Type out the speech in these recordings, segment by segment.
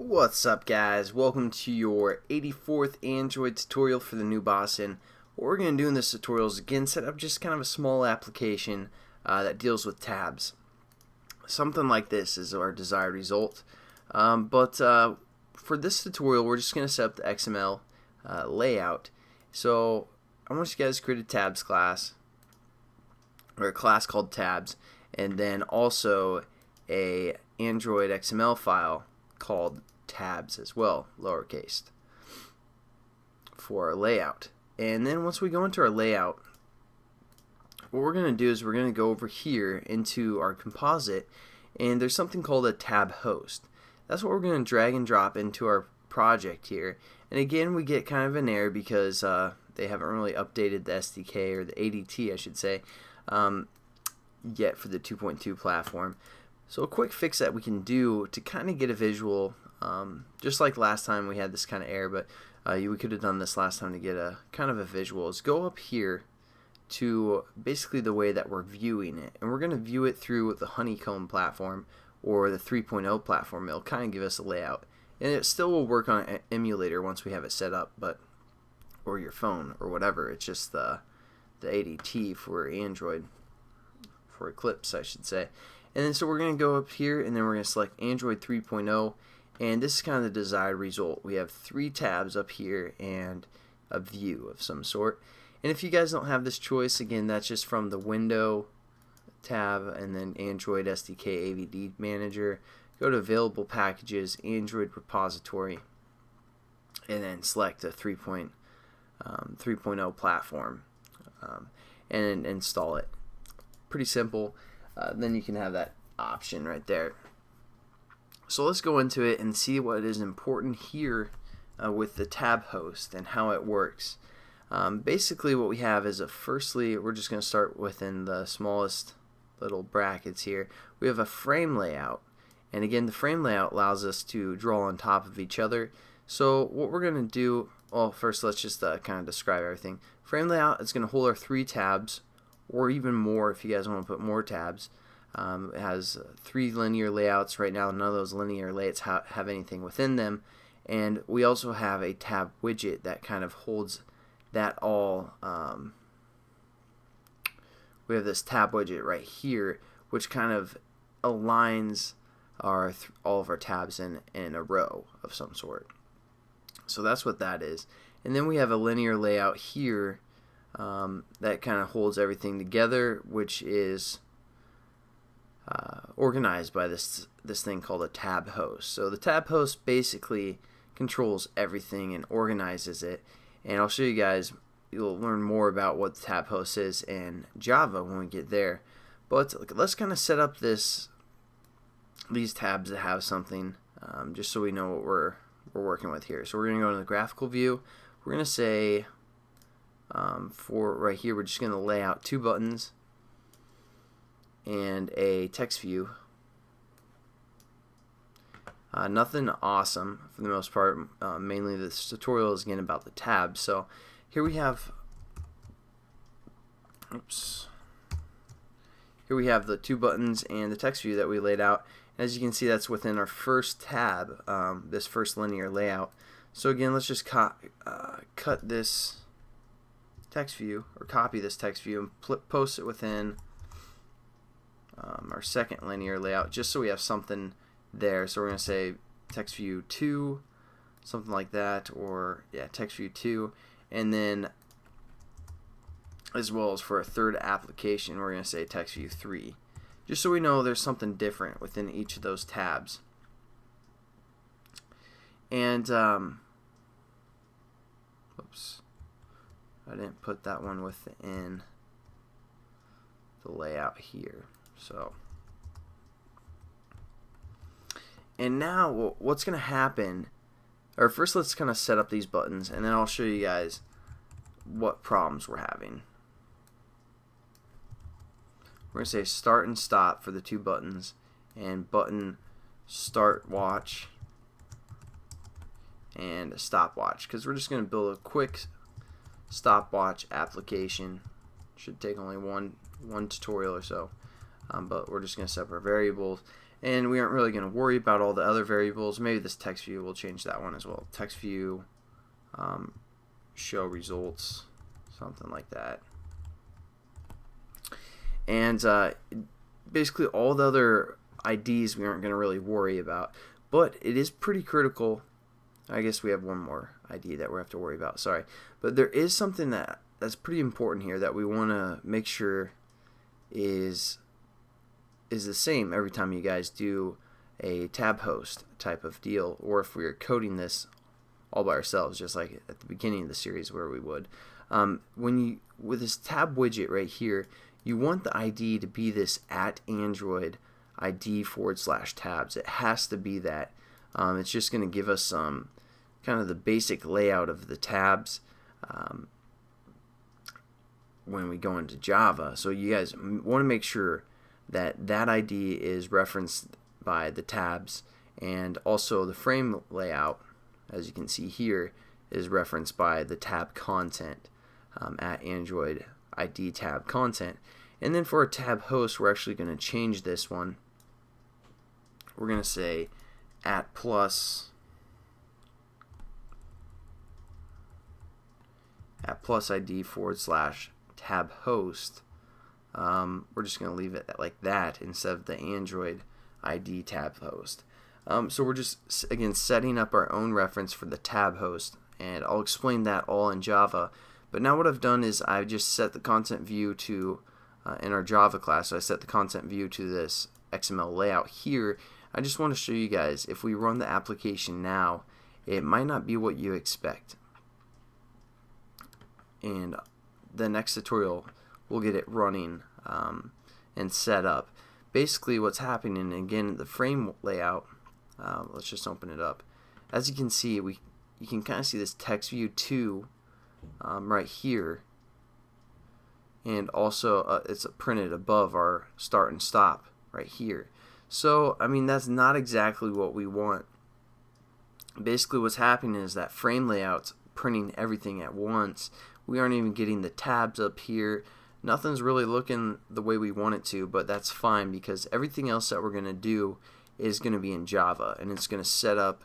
What's up, guys? Welcome to your 84th Android tutorial for the new boss. And what we're going to do in this tutorial is again set up just kind of a small application that deals with tabs. Something like this is our desired result. But for this tutorial, we're just going to set up the XML layout. So I want you guys to create a tabs class, or a class called tabs, and then also a Android XML file called tabs as well, lowercase, for our layout. And then once we go into our layout, what we're going to do is we're going to go over here into our composite, and there's something called a TabHost. That's what we're going to drag and drop into our project here. And again, we get kind of an error because they haven't really updated the SDK, or the ADT I should say, yet for the 2.2 platform. So a quick fix that we can do to kind of get a visual, just like last time we had this kind of error, but we could have done this last time to get a kind of a visual, is go up here to basically the way that we're viewing it. And we're going to view it through the Honeycomb platform or the 3.0 platform. It'll kind of give us a layout. And it still will work on an emulator once we have it set up, but or your phone or whatever. It's just the ADT for Android, for Eclipse I should say. And then so we're going to go up here, and then we're going to select Android 3.0, and this is kind of the desired result. We have 3 tabs up here and a view of some sort. And if you guys don't have this choice, again, that's just from the Window tab and then Android SDK AVD Manager. Go to Available Packages, Android Repository, and then select a 3.0 platform and install it. Pretty simple. Then you can have that option right there. So let's go into it and see what is important here with the TabHost and how it works. Basically what we have is firstly, we're just going to start within the smallest little brackets here. We have a frame layout, and again the frame layout allows us to draw on top of each other. So what we're going to do, well, first let's just kind of describe everything. Frame layout is going to hold our 3 tabs, or even more if you guys want to put more tabs. It has 3 linear layouts. Right now none of those linear layouts have anything within them, and we also have a tab widget that kind of holds that all. We have this tab widget right here which kind of aligns all of our tabs in a row of some sort. So that's what that is. And then we have a linear layout here that kind of holds everything together, which is organized by this thing called a TabHost. So the TabHost basically controls everything and organizes it, and I'll show you guys. You'll learn more about what the TabHost is in Java when we get there. But let's kind of set up these tabs that have something, just so we know what we're working with here. So we're going to go into the graphical view. We're going to say for right here, we're just going to lay out 2 buttons and a text view. Nothing awesome for the most part. Mainly this tutorial is again about the tabs. So here we have, here we have the 2 buttons and the text view that we laid out. And as you can see, that's within our first tab, this first linear layout. So again, let's just cut this text view, or copy this text view, and post it within our second linear layout, just so we have something there. So we're going to say text view 2, something like that, or yeah, text view 2, and then as well as for a third application, we're going to say text view 3, just so we know there's something different within each of those tabs. And oops, I didn't put that one within the layout here. So, and now what's going to happen, or first let's kind of set up these buttons, and then I'll show you guys what problems we're having. We're going to say start and stop for the 2 buttons, and button start watch and a stopwatch, because we're just going to build a quick stopwatch application. Should take only one tutorial or so, but we're just going to set up our variables. and we aren't really going to worry about all the other variables. Maybe this text view, we'll change that one as well. Text view, show results, something like that. And basically all the other IDs we aren't going to really worry about, but it is pretty critical. I guess we have one more ID that we have to worry about, sorry. But there is something that's pretty important here that we want to make sure is the same every time you guys do a TabHost type of deal, or if we are coding this all by ourselves, just like at the beginning of the series where we would. With this tab widget right here, you want the ID to be this @Android ID /tabs. It has to be that. It's just going to give us some kind of the basic layout of the tabs when we go into Java. So you guys want to make sure that that ID is referenced by the tabs, and also the frame layout, as you can see here, is referenced by the tab content @Android ID tab content. And then for a tab host, we're actually going to change this one. We're going to say @plus ID /tab host. We're just going to leave it like that instead of the Android ID tab host. So we're just, again, setting up our own reference for the tab host, and I'll explain that all in Java. But now what I've done is I've just set the content view to, in our Java class, so I set the content view to this XML layout here. I just want to show you guys, if we run the application now, it might not be what you expect. And the next tutorial, we'll get it running and set up. Basically what's happening, again, the frame layout, let's just open it up. As you can see, you can kind of see this text view 2 right here, and also it's printed above our start and stop right here. So I mean, that's not exactly what we want. Basically what's happening is that frame layout's printing everything at once. We aren't even getting the tabs up here. Nothing's really looking the way we want it to, but that's fine because everything else that we're going to do is going to be in Java, and it's going to set up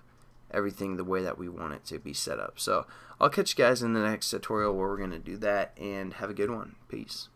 everything the way that we want it to be set up. So I'll catch you guys in the next tutorial where we're going to do that, and have a good one. Peace.